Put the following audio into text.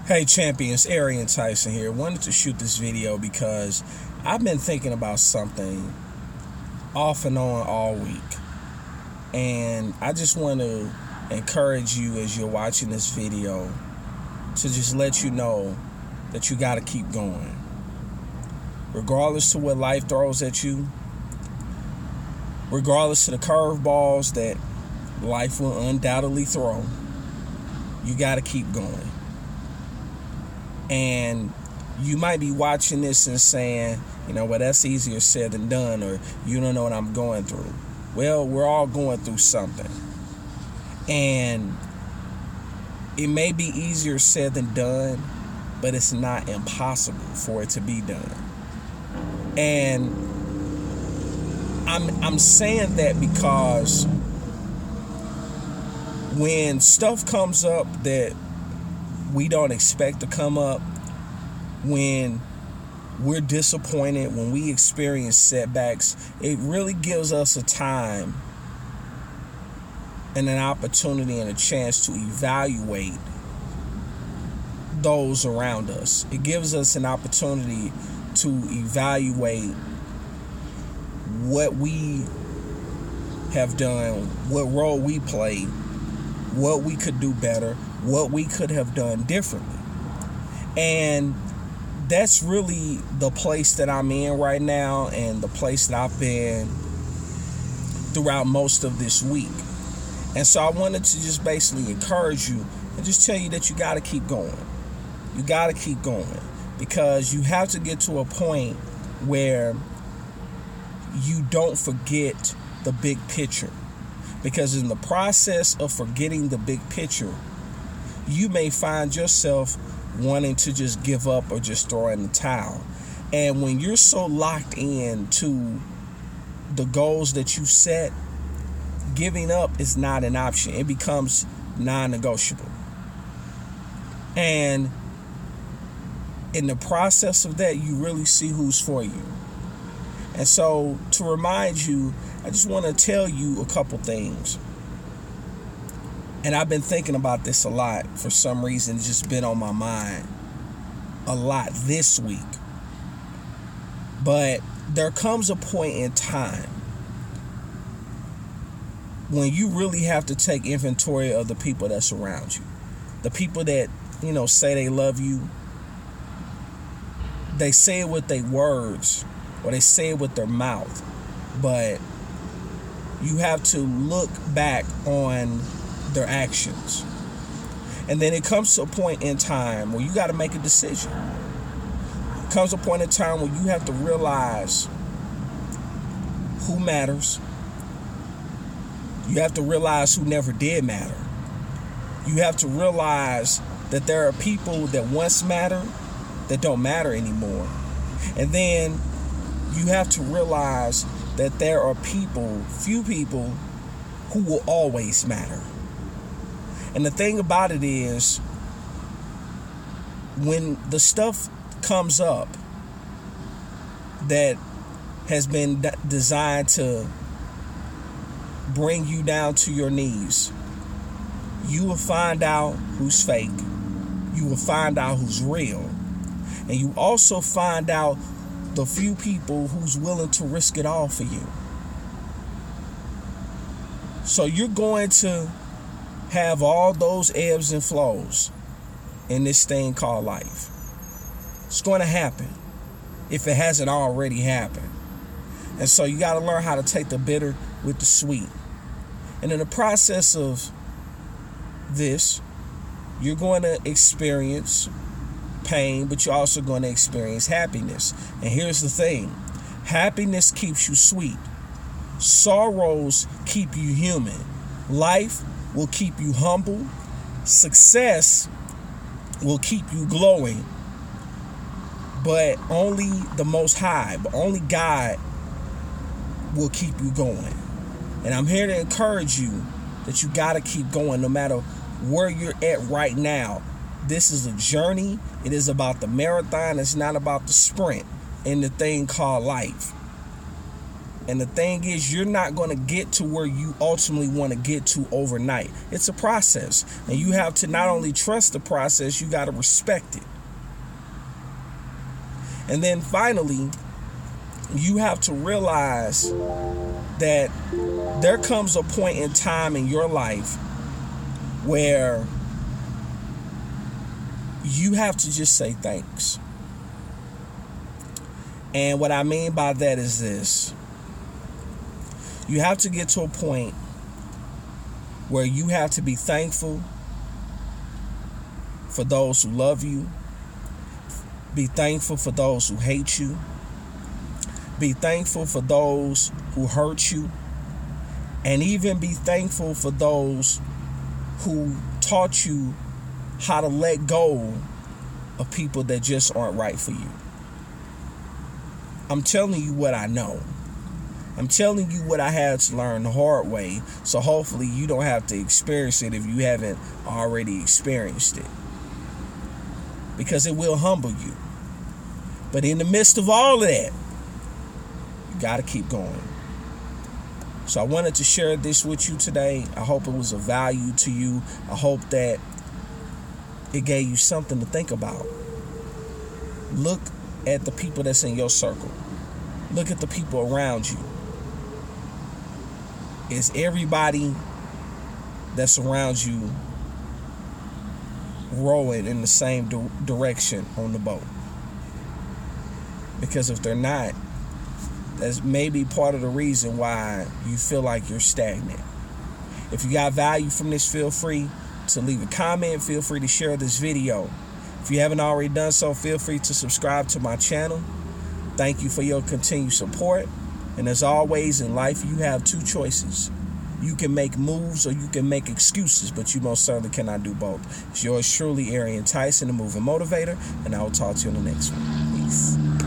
Hey champions, Arian, Tyson here. Wanted to shoot this video because I've been thinking about something off and on all week. And I just want to encourage you as you're watching this video to just let you know that you got to keep going. Regardless to what life throws at you, regardless of the curveballs that life will undoubtedly throw, you got to keep going. And you might be watching this and saying, well, that's easier said than done, or you don't know what I'm going through. Well, we're all going through something. And it may be easier said than done, but it's not impossible for it to be done. And I'm saying that because when stuff comes up that we don't expect to come up, when we're disappointed, when we experience setbacks, it really gives us a time and an opportunity and a chance to evaluate those around us. It gives us an opportunity to evaluate what we have done, what role we played, what we could do better, what we could have done differently. And that's really the place that I'm in right now, and the place that I've been throughout most of this week. And so I wanted to just basically encourage you and just tell you that you got to keep going. You got to keep going, because you have to get to a point where you don't forget the big picture. Because in the process of forgetting the big picture, you may find yourself wanting to just give up or just throw in the towel. And when you're so locked in to the goals that you set, giving up is not an option. It becomes non-negotiable. And in the process of that, you really see who's for you. And so, to remind you, I just want to tell you a couple things. And I've been thinking about this a lot. For some reason, it's just been on my mind a lot this week. But there comes a point in time when you really have to take inventory of the people that surround you. The people that, say they love you. They say it with their words, or they say it with their mouth. But you have to look back on their actions. And then it comes to a point in time where you got to make a decision. It comes to a point in time where you have to realize who matters. You have to realize who never did matter. You have to realize that there are people that once mattered that don't matter anymore. And then you have to realize that there are few people who will always matter. And the thing about it is, when the stuff comes up that has been designed to bring you down to your knees, you will find out who's fake. You will find out who's real. And you also find out the few people who's willing to risk it all for you. So you're going to have all those ebbs and flows in this thing called life. It's going to happen if it hasn't already happened. And so you got to learn how to take the bitter with the sweet. And in the process of this, you're going to experience pain, but you're also going to experience happiness. And here's the thing: happiness keeps you sweet. Sorrows keep you human. Life will keep you humble. Success will keep you glowing. But only the Most High, but only God will keep you going. And I'm here to encourage you that you got to keep going no matter where you're at right now. This is a journey. It is about the marathon. It's not about the sprint in the thing called life. And the thing is, you're not going to get to where you ultimately want to get to overnight. It's a process. And you have to not only trust the process, you got to respect it. And then finally, you have to realize that there comes a point in time in your life where you have to just say thanks. And what I mean by that is this. You have to get to a point where you have to be thankful for those who love you. Be thankful for those who hate you. Be thankful for those who hurt you. And even be thankful for those who taught you how to let go of people that just aren't right for you. I'm telling you what I know. I'm telling you what I had to learn the hard way, so hopefully you don't have to experience it if you haven't already experienced it. Because it will humble you. But in the midst of all of that, you got to keep going. So I wanted to share this with you today. I hope it was of value to you. I hope that it gave you something to think about. Look at the people that's in your circle. Look at the people around you. Is everybody that's around you rowing in the same direction on the boat? Because if they're not, that's maybe part of the reason why you feel like you're stagnant. If you got value from this, feel free to leave a comment. Feel free to share this video. If you haven't already done so, feel free to subscribe to my channel. Thank you for your continued support. And as always in life, you have two choices. You can make moves or you can make excuses, but you most certainly cannot do both. It's yours truly, Arian, Tyson, the Moving Motivator, and I will talk to you in the next one. Peace.